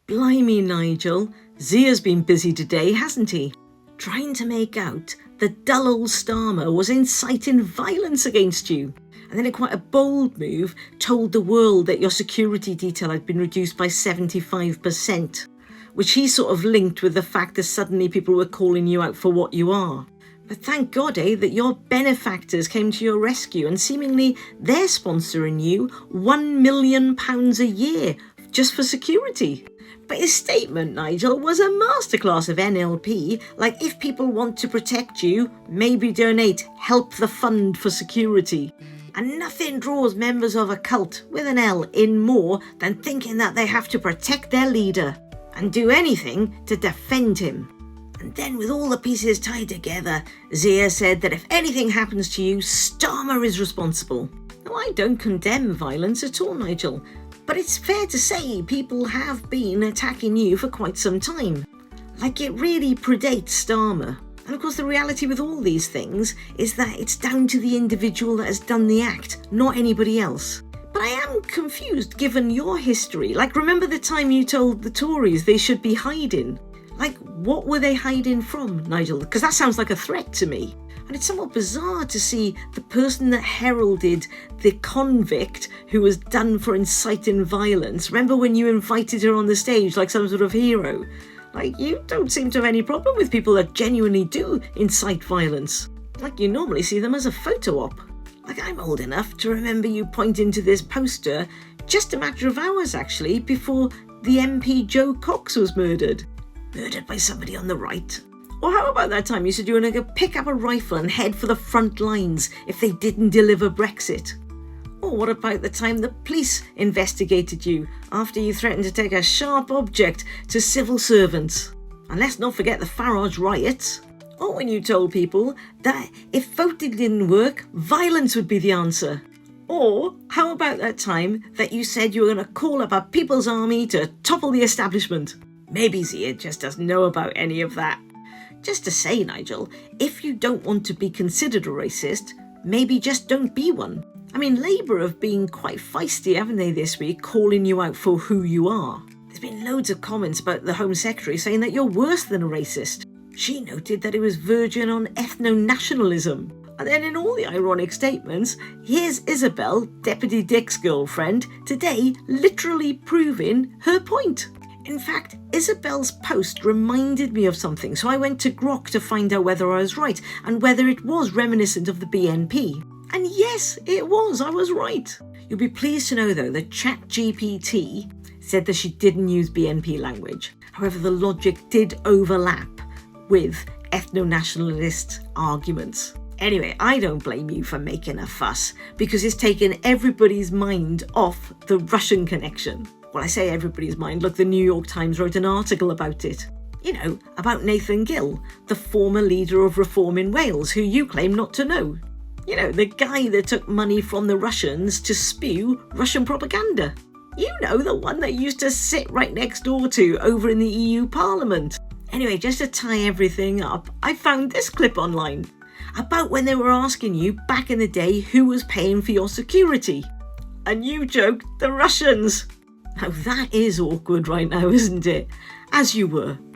Blimey, Nigel. Zia's been busy today, hasn't he? Trying to make out that dull old Starmer was inciting violence against you. And then in quite a bold move, told the world that your security detail had been reduced by 75%, which he sort of linked with the fact that suddenly people were calling you out for what you are. But thank God, that your benefactors came to your rescue and seemingly they're sponsoring you £1 million a year just for security. But his statement, Nigel, was a masterclass of NLP, like if people want to protect you, maybe donate, help the fund for security. And nothing draws members of a cult, with an L, in more than thinking that they have to protect their leader and do anything to defend him. And then with all the pieces tied together, Zia said that if anything happens to you, Starmer is responsible. Now, I don't condemn violence at all, Nigel, but it's fair to say people have been attacking you for quite some time. Like, it really predates Starmer. And of course the reality with all these things is that it's down to the individual that has done the act, not anybody else. But I am confused given your history. Like, remember the time you told the Tories they should be hiding? Like, what were they hiding from, Nigel? Because that sounds like a threat to me. And it's somewhat bizarre to see the person that heralded the convict who was done for inciting violence. Remember when you invited her on the stage like some sort of hero? Like, you don't seem to have any problem with people that genuinely do incite violence. Like, you normally see them as a photo op. Like, I'm old enough to remember you pointing to this poster just a matter of hours, actually, before the MP Joe Cox was murdered. Murdered by somebody on the right. Or how about that time you said you were going to pick up a rifle and head for the front lines if they didn't deliver Brexit? Or what about the time the police investigated you after you threatened to take a sharp object to civil servants? And let's not forget the Farage riots. Or when you told people that if voting didn't work, violence would be the answer. Or how about that time that you said you were going to call up a people's army to topple the establishment? Maybe Zia just doesn't know about any of that. Just to say, Nigel, if you don't want to be considered a racist, maybe just don't be one. I mean, Labour have been quite feisty, haven't they, this week, calling you out for who you are. There's been loads of comments about the Home Secretary saying that you're worse than a racist. She noted that it was verging on ethno-nationalism. And then in all the ironic statements, here's Isabel, Deputy Dick's girlfriend, today literally proving her point. In fact, Isabel's post reminded me of something, so I went to Grok to find out whether I was right and whether it was reminiscent of the BNP. And yes, it was, I was right. You'll be pleased to know, though, that ChatGPT said that she didn't use BNP language. However, the logic did overlap with ethno-nationalist arguments. Anyway, I don't blame you for making a fuss, because it's taken everybody's mind off the Russian connection. Well, I say everybody's mind. Look, the New York Times wrote an article about it. You know, about Nathan Gill, the former leader of Reform in Wales, who you claim not to know. You know, the guy that took money from the Russians to spew Russian propaganda. You know, the one that used to sit right next door to over in the EU Parliament. Anyway, just to tie everything up, I found this clip online about when they were asking you back in the day who was paying for your security. And you joked, the Russians. Now that is awkward right now, isn't it? As you were.